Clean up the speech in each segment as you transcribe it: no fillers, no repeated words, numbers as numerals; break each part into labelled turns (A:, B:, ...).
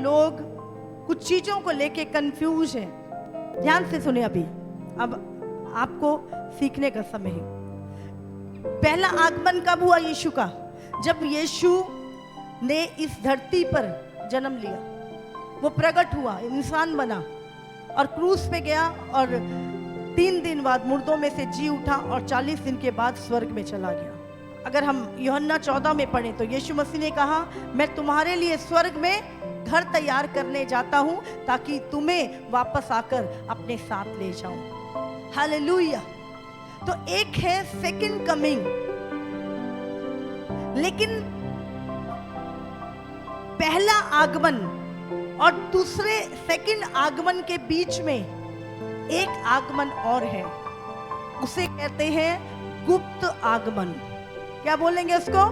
A: लोग कुछ चीजों को लेके कंफ्यूज हैं। ध्यान से सुने, अभी अब आपको सीखने का समय है। पहला आगमन कब हुआ यीशु का? जब यीशु ने इस धरती पर जन्म लिया, वो प्रकट हुआ, इंसान बना और क्रूस पे गया और 3 दिन बाद मुर्दों में से जी उठा और 40 दिन के बाद स्वर्ग में चला गया। अगर हम यूहन्ना 14 में पढ़ें तो यीशु मसीह ने कहा, मैं तुम्हारे लिए स्वर्ग में घर तैयार करने जाता हूं ताकि तुम्हें वापस आकर अपने साथ ले जाऊं। हालेलुया। तो एक है सेकंड कमिंग, लेकिन पहला आगमन और दूसरे सेकंड आगमन के बीच में एक आगमन और है, उसे कहते हैं गुप्त आगमन। क्या बोलेंगे उसको?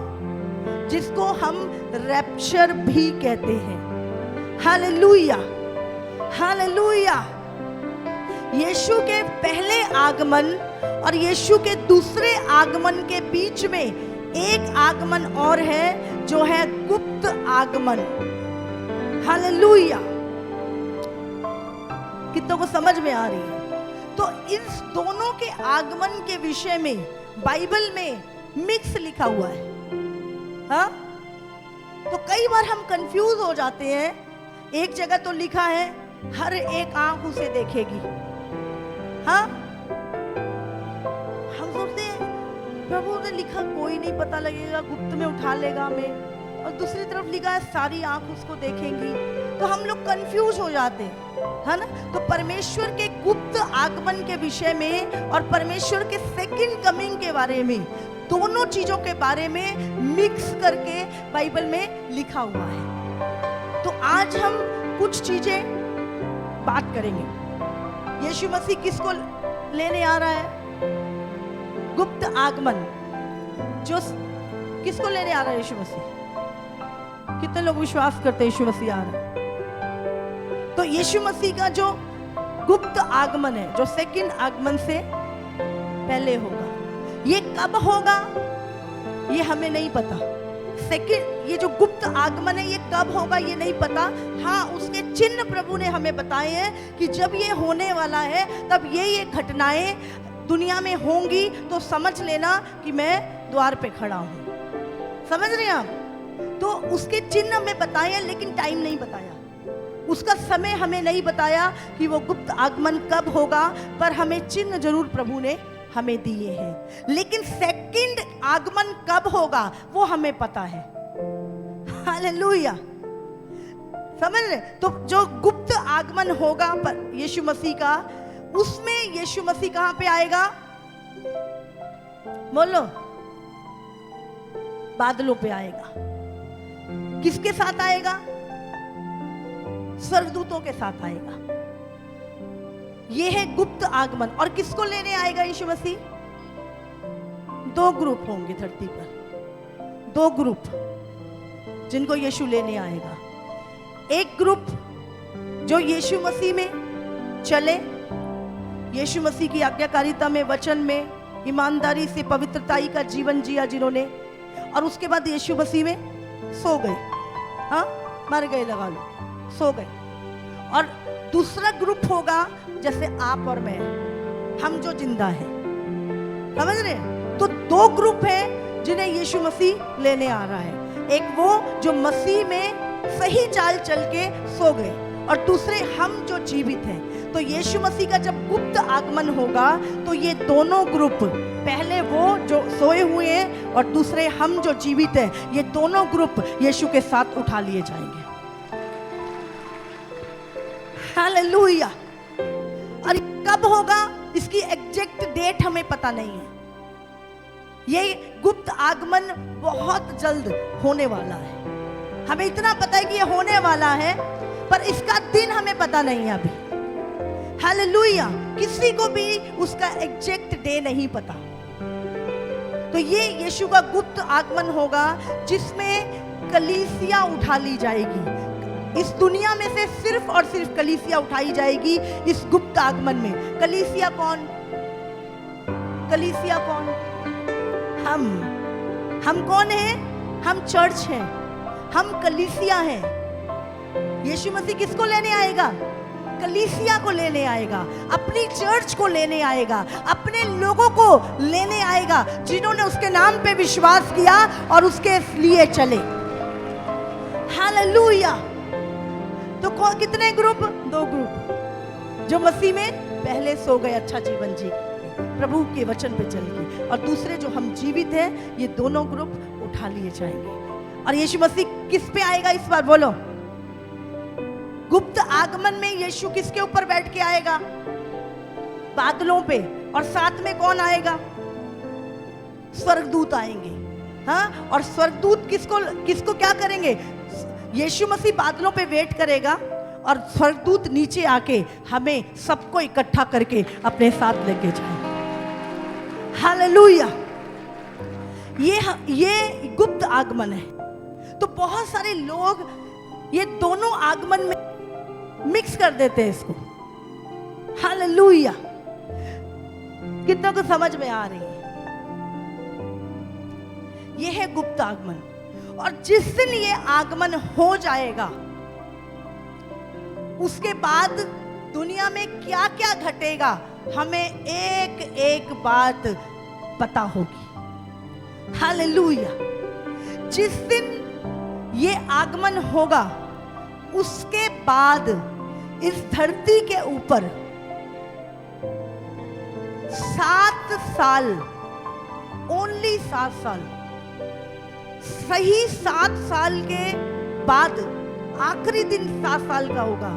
A: जिसको हम रैप्चर भी कहते हैं। Hallelujah, hallelujah. यीशु के पहले आगमन और यीशु के दूसरे आगमन के बीच में एक आगमन और है जो है गुप्त आगमन। हालेलुया। कितनों को समझ में आ रही है? तो इस दोनों के आगमन के विषय में बाइबल में मिक्स लिखा हुआ है। हाँ, तो कई बार हम कंफ्यूज हो जाते हैं। एक जगह तो लिखा है हर एक आंख उसे देखेगी। हाँ, हम सोचते हैं प्रभु ने लिखा कोई नहीं पता लगेगा, गुप्त में उठा लेगा हमें, और दूसरी तरफ लिखा है सारी आंख उसको देखेंगी। तो हम लोग कंफ्यूज हो जाते हैं, है ना? तो परमेश्वर के गुप्त आगमन के विषय में और परमेश्वर के सेकंड कमिंग के बारे में, दोनों चीजों के बारे में मिक्स करके बाइबल में लिखा हुआ है। तो आज हम कुछ चीजें बात करेंगे। यीशु मसीह किसको लेने आ रहा है? गुप्त आगमन जो किसको लेने आ रहा है यीशु मसीह? कितने लोग विश्वास करते हैं यीशु मसीह आ रहा है? तो यीशु मसीह का जो गुप्त आगमन है, जो सेकंड आगमन से पहले होगा, ये कब होगा ये हमें नहीं पता। सेकंड, ये जो गुप्त आगमन है ये कब होगा ये नहीं पता। हाँ, उसके चिन्ह प्रभु ने हमें बताए हैं कि जब ये होने वाला है तब ये घटनाएं दुनिया में होंगी, तो समझ लेना कि मैं द्वार पे खड़ा हूं। समझ रहे हैं आप? तो उसके चिन्ह हमें बताए हैं, लेकिन टाइम नहीं बताया, उसका समय हमें नहीं बताया कि वो गुप्त आगमन कब होगा, पर हमें चिन्ह जरूर प्रभु ने हमें दिए हैं। लेकिन सेकंड आगमन कब होगा वो हमें पता है। हालेलुया। समझ रहे? तो जो गुप्त आगमन होगा पर यीशु मसीह का, उसमें यीशु मसीह कहां पे आएगा? बोलो। बादलों पे आएगा। किसके साथ आएगा? स्वर्गदूतों के साथ आएगा। यह है गुप्त आगमन। और किसको लेने आएगा यीशु मसीह? 2 ग्रुप होंगे धरती पर, 2 ग्रुप जिनको यीशु लेने आएगा। एक ग्रुप जो यीशु मसीह में चले, यीशु मसीह की आज्ञाकारिता में, वचन में, ईमानदारी से पवित्रताई का जीवन जिया जिन्होंने, और उसके बाद यीशु मसीह में सो गए। हाँ, मर गए, लगा लो, सो गए। और दूसरा ग्रुप होगा जैसे आप और मैं, हम जो जिंदा हैं। समझ रहे हैं? तो 2 ग्रुप हैं जिन्हें यीशु मसीह लेने आ रहा है। एक वो जो मसीह में सही चाल चल के सो गए, और दूसरे हम जो जीवित हैं। तो यीशु मसीह का जब गुप्त आगमन होगा तो ये दोनों ग्रुप, पहले वो जो सोए हुए हैं और दूसरे हम जो जीवित हैं, ये दोनों ग्रुप यीशु के साथ उठा लिए जाएंगे। हालेलुया। और कब होगा इसकी एग्जैक्ट डेट हमें पता नहीं है। ये गुप्त आगमन बहुत जल्द होने वाला है। हमें इतना पता है कि ये होने वाला है, पर इसका दिन हमें पता नहीं है अभी। हालेलुया। किसी को भी उसका एग्जैक्ट डे नहीं पता। तो ये यीशु का गुप्त आगमन होगा जिसमें कलीसिया उठा ली जाएगी। इस दुनिया में से सिर्फ और सिर्फ कलीसिया उठाई जाएगी इस गुप्त आगमन में। कलीसिया कौन? कलीसिया कौन? हम कौन हैं? हम चर्च हैं, हम कलीसिया हैं। यीशु मसीह किसको लेने आएगा? कलीसिया को लेने आएगा, अपनी चर्च को लेने आएगा, अपने लोगों को लेने आएगा जिन्होंने उसके नाम पे विश्वास किया और उसके लिए चले। हालेलुया। तो कितने ग्रुप? 2 ग्रुप, जो मसीह में पहले सो गए, अच्छा जीवन जी प्रभु के वचन पे चल के, और दूसरे जो हम जीवित हैं, ये दोनों ग्रुप उठा लिए जाएंगे। और यीशु मसीह किस पे आएगा इस बार? बोलो। गुप्त आगमन में यीशु किसके ऊपर बैठ के आएगा? बादलों पे। और साथ में कौन आएगा? स्वर्गदूत आएंगे। हाँ, और स्वर्गदूत किसको क्या करेंगे? यीशु मसीह बादलों पे वेट करेगा और स्वर्गदूत नीचे आके हमें सबको इकट्ठा करके अपने साथ लेके जाएंगे। हालेलुया। ये गुप्त आगमन है। तो बहुत सारे लोग ये दोनों आगमन में मिक्स कर देते हैं इसको। हालेलुया। कितना को समझ में आ रही है? ये है गुप्त आगमन। और जिस दिन ये आगमन हो जाएगा, उसके बाद दुनिया में क्या क्या घटेगा, हमें एक एक बात पता होगी। हालेलुया। जिस दिन ये आगमन होगा, उसके बाद इस धरती के ऊपर 7 साल, ओनली 7 साल, सही 7 साल के बाद आखिरी दिन 7 साल का होगा।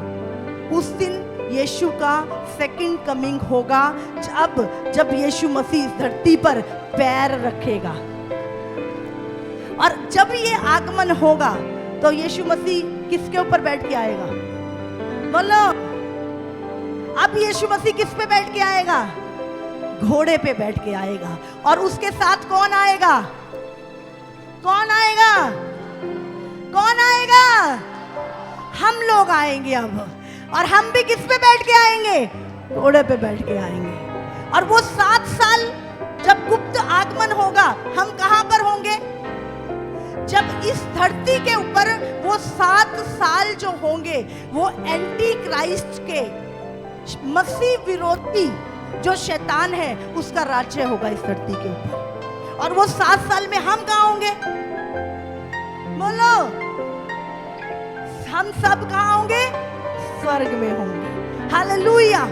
A: उस दिन यीशु का सेकंड कमिंग होगा, जब यीशु मसीह इस धरती पर पैर रखेगा। और जब ये आगमन होगा तो यीशु मसीह किसके ऊपर बैठ के आएगा? बोलो। अब यीशु मसीह किस पे बैठ के आएगा? घोड़े पे बैठ के आएगा। और उसके साथ कौन आएगा? कौन आएगा? कौन आएगा? हम लोग आएंगे अब। और हम भी किस पे बैठ के आएंगे? घोड़े पे बैठ के आएंगे। और वो 7 साल जब गुप्त आगमन होगा, हम कहां पर होंगे? जब इस धरती के ऊपर वो 7 साल जो होंगे, वो एंटी क्राइस्ट के, मसीह विरोधी जो शैतान है, उसका राज्य होगा इस धरती के ऊपर। और वो 7 साल में हम कहां होंगे? बोलो। हम सब कहां होंगे? स्वर्ग में होंगे। हालेलुया।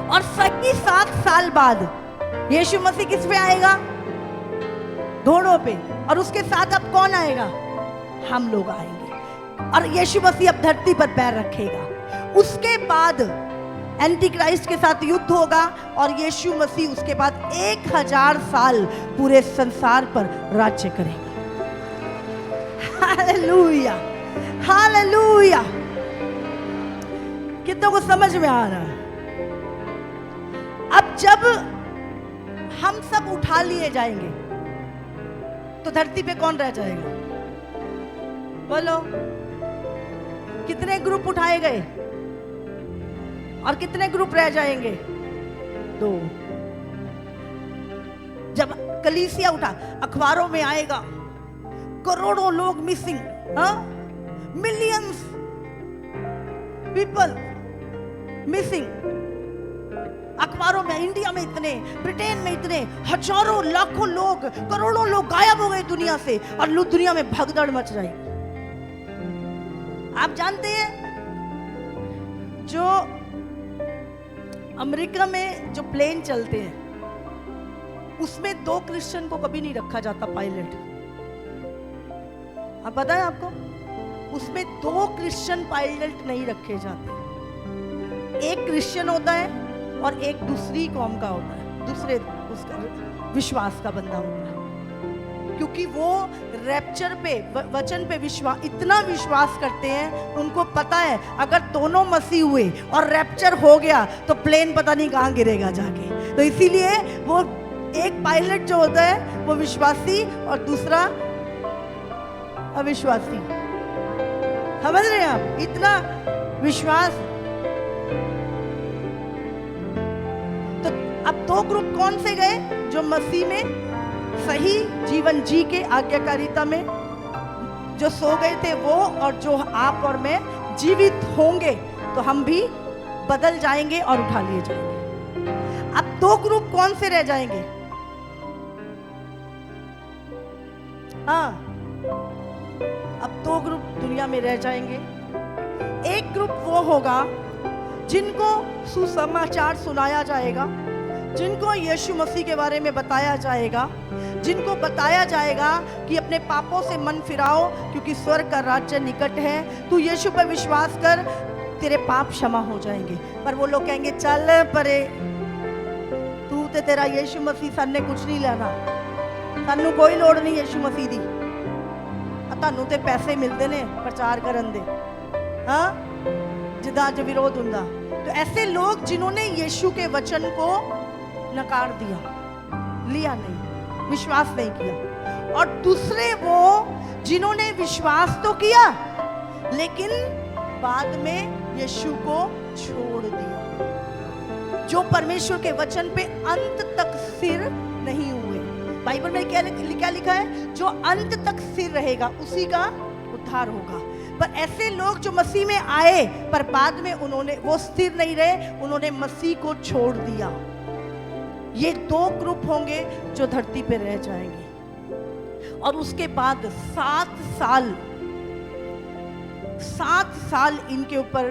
A: और सही 7 साल बाद यीशु मसीह किस पे आएगा? घोड़ों पे। और उसके साथ अब कौन आएगा? हम लोग आएंगे। और यीशु मसीह अब धरती पर पैर रखेगा। उसके बाद एंटी क्राइस्ट के साथ युद्ध होगा और यीशु मसीह उसके बाद 1000 साल पूरे संसार पर राज्य करेगा। हालेलुया। हालेलुया। कितनों को समझ में आ रहा है? अब जब हम सब उठा लिए जाएंगे तो धरती पे कौन रह जाएगा? बोलो। कितने ग्रुप उठाए गए और कितने ग्रुप रह जाएंगे? 2। जब कलीसिया उठा, अखबारों में आएगा करोड़ों लोग मिसिंग, मिलियंस पीपल मिसिंग। अखबारों में इंडिया में इतने, ब्रिटेन में इतने, हजारों लाखों लोग, करोड़ों लोग गायब हो गए दुनिया से और दुनिया में भगदड़ मच रही। आप जानते हैं जो अमेरिका में जो प्लेन चलते हैं उसमें 2 क्रिश्चियन को कभी नहीं रखा जाता पायलट। आप पता है आपको? उसमें 2 क्रिश्चियन पायलट नहीं रखे जाते। एक क्रिश्चियन होता है और एक दूसरी कौम का होता है, दूसरे उसका विश्वास का बंदा होता है। क्योंकि वो रैप्चर पे, वचन पे इतना विश्वास करते हैं, उनको पता है अगर दोनों मसीह हुए और रैप्चर हो गया तो प्लेन पता नहीं कहाँ गिरेगा जाके। तो इसीलिए वो एक पायलट जो होता है वो विश्वासी और दूसरा अविश्वासी। समझ रहे हैं आप? इतना विश्वास। तो अब 2 ग्रुप कौन से गए? जो मसीह में सही जीवन जी के आज्ञाकारिता में जो सो गए थे वो, और जो आप और मैं जीवित होंगे तो हम भी बदल जाएंगे और उठा लिए जाएंगे। अब दो ग्रुप कौन से रह जाएंगे? हाँ, अब दो ग्रुप दुनिया में रह जाएंगे। एक ग्रुप वो होगा जिनको सुसमाचार सुनाया जाएगा, जिनको यीशु मसीह के बारे में बताया जाएगा, जिनको बताया जाएगा कि अपने पापों से मन फिराओ क्योंकि स्वर्ग का राज्य निकट है, तू यीशु पर विश्वास कर, तेरे पाप क्षमा हो जाएंगे। पर वो लोग कहेंगे चल परे, तू ते तेरा यीशु मसीह साने कुछ नहीं लेना, सानू कोई लोड़ नहीं यीशु मसीह दी, तानू ते पैसे मिलते ने प्रचार करन दे, हाँ जिदा अज विरोध हुंदा। तो ऐसे लोग जिन्होंने यीशु के वचन को नकार दिया, लिया नहीं, विश्वास नहीं किया, और दूसरे वो जिन्होंने विश्वास तो किया लेकिन बाद में यीशु को छोड़ दिया, जो परमेश्वर के वचन पे अंत तक स्थिर नहीं हुए। बाइबल में क्या लिखा है? जो अंत तक स्थिर रहेगा उसी का उद्धार होगा। पर ऐसे लोग जो मसीह में आए पर बाद में उन्होंने वो स्थिर नहीं रहे, उन्होंने मसीह को छोड़ दिया। ये दो ग्रुप होंगे जो धरती पे रह जाएंगे। और उसके बाद 7 साल इनके ऊपर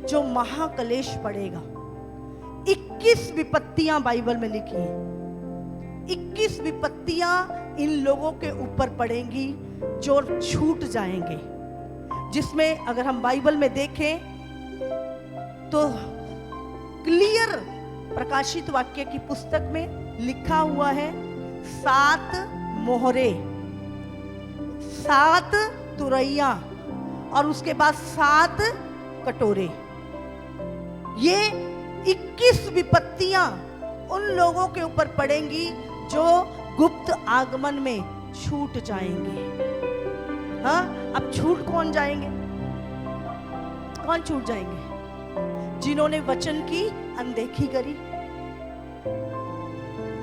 A: जो महाकलेश पड़ेगा। 21 विपत्तियां बाइबल में लिखी हैं। 21 विपत्तियां इन लोगों के ऊपर पड़ेंगी जो छूट जाएंगे, जिसमें अगर हम बाइबल में देखें तो क्लियर प्रकाशित वाक्य की पुस्तक में लिखा हुआ है 7 मोहरे, 7 तुरैया और उसके बाद 7 कटोरे। ये 21 विपत्तियां उन लोगों के ऊपर पड़ेंगी जो गुप्त आगमन में छूट जाएंगे। हाँ, अब छूट कौन जाएंगे? कौन छूट जाएंगे? जिन्होंने वचन की अनदेखी करी,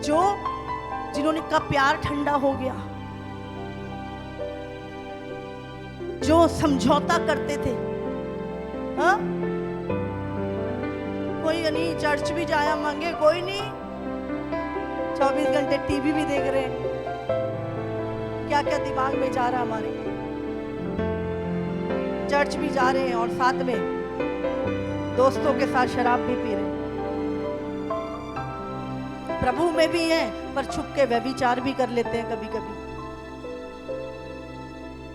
A: जिन्होंने का प्यार ठंडा हो गया, जो समझौता करते थे। हाँ, कोई नहीं, चर्च भी जाया मांगे, कोई नहीं, 24 घंटे टीवी भी देख रहे हैं, क्या क्या दिमाग में जा रहा हमारे, चर्च भी जा रहे हैं और साथ में दोस्तों के साथ शराब भी पी रहे हैं, प्रभु में भी हैं पर छुप के व्यभिचार भी कर लेते हैं कभी कभी,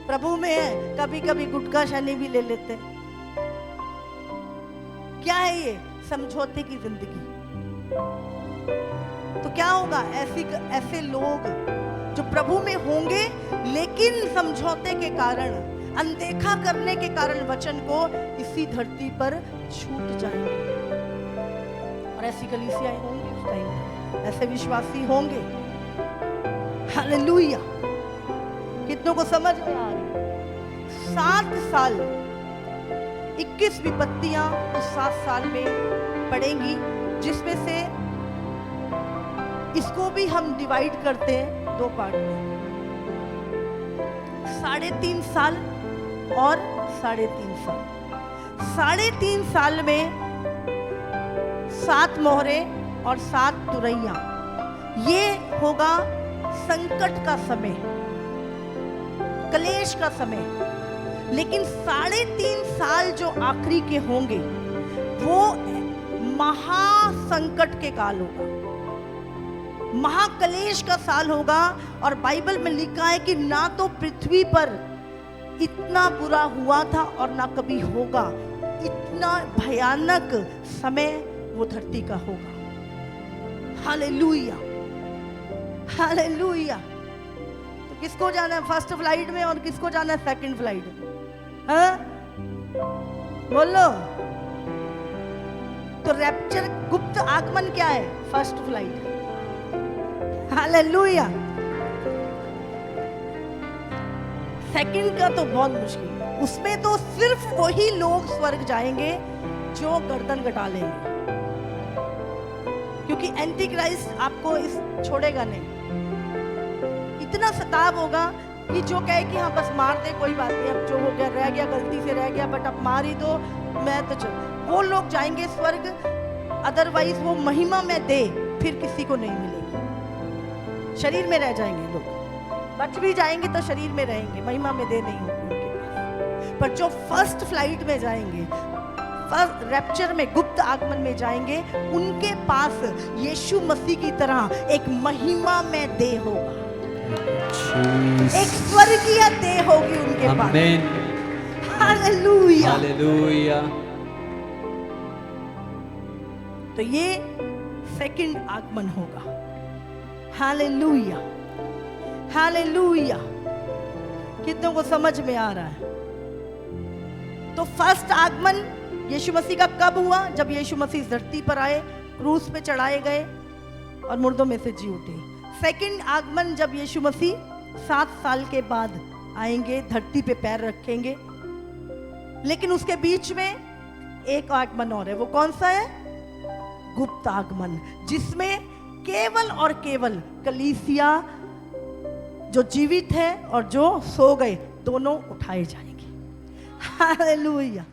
A: प्रभु में है कभी कभी गुटखा शनी भी ले लेते हैं। क्या है ये? समझौते की जिंदगी। तो क्या होगा? ऐसे लोग जो प्रभु में होंगे लेकिन समझौते के कारण, अनदेखा करने के कारण वचन को इसी धरती पर छूट जाएंगे। और ऐसी कलीसियाएं होंगी उस टाइम, ऐसे विश्वासी होंगे। हालेलुया! कितनों को समझ में आ रही? 7 साल, 21 विपत्तियां उस 7 साल में पड़ेंगी, जिसमें से इसको भी हम डिवाइड करते हैं 2 पार्ट में, 3.5 साल और 3.5 साल। 3.5 साल में 7 मोहरे और 7 तुरैया, ये होगा संकट का समय, कलेश का समय। लेकिन 3.5 साल जो आखिरी के होंगे वो महासंकट के काल होगा, महाकलेश का साल होगा। और बाइबल में लिखा है कि ना तो पृथ्वी पर इतना बुरा हुआ था और ना कभी होगा, इतना भयानक समय वो धरती का होगा। Hallelujah, hallelujah. तो किसको जाना है फर्स्ट फ्लाइट में और किसको जाना है सेकंड फ्लाइट में? हाँ? बोलो। तो रैप्चर, गुप्त आगमन क्या है? First flight. हालेलुया। सेकंड का तो बहुत मुश्किल है, उसमें तो सिर्फ वही लोग स्वर्ग जाएंगे जो गर्दन कटा लेंगे, क्योंकि एंटी क्राइस्ट आपको छोड़ेगा नहीं। इतना सताव होगा कि जो कहे कि हाँ बस मार दे, कोई बात नहीं, अब जो हो गया रह गया, गलती से रह गया, बट अब मार ही दो, मैं तो चल, वो लोग जाएंगे स्वर्ग। अदरवाइज वो महिमा में दे फिर किसी को नहीं मिलेगी। शरीर में रह जाएंगे लोग, बच भी जाएंगे तो शरीर में रहेंगे, महिमा में दे नहीं होगी उनके पास। पर जो फर्स्ट फ्लाइट में जाएंगे, फर्स्ट रैप्चर में, गुप्त आगमन में जाएंगे, उनके पास यीशु मसीह की तरह एक महिमा में देह होगा, एक स्वर्गीय देह होगी उनके पास। Hallelujah,
B: hallelujah.
A: तो ये सेकंड आगमन होगा। Hallelujah, hallelujah. कितनों को समझ में आ रहा है? तो फर्स्ट आगमन यीशु मसीह का कब हुआ? जब यीशु मसीह इस धरती पर आए, क्रूस पे चढ़ाए गए और मुर्दों में से जी उठे। सेकंड आगमन जब यीशु मसीह 7 साल के बाद आएंगे, धरती पे पैर रखेंगे। लेकिन उसके बीच में एक आगमन और है। वो कौन सा है? गुप्त आगमन, जिसमें केवल और केवल कलीसिया जो जीवित है और जो सो गए दोनों उठाए जाएंगे। हालेलुया।